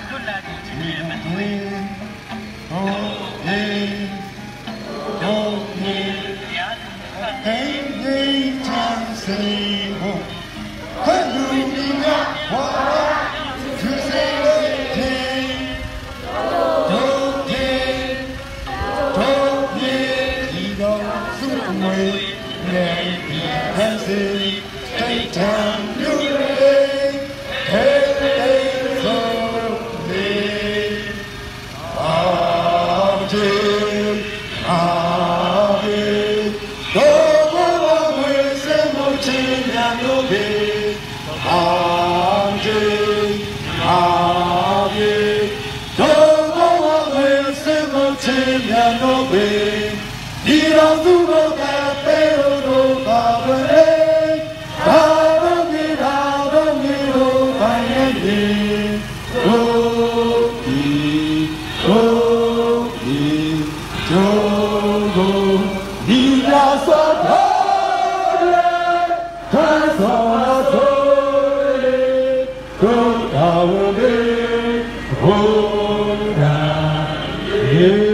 လွတ်လပ်တဲ့ချစ်ရဲ့မသွေးdon't need anything to say. When you need what to say, don't need, you don't suit me. Let's take time to live. Yeah.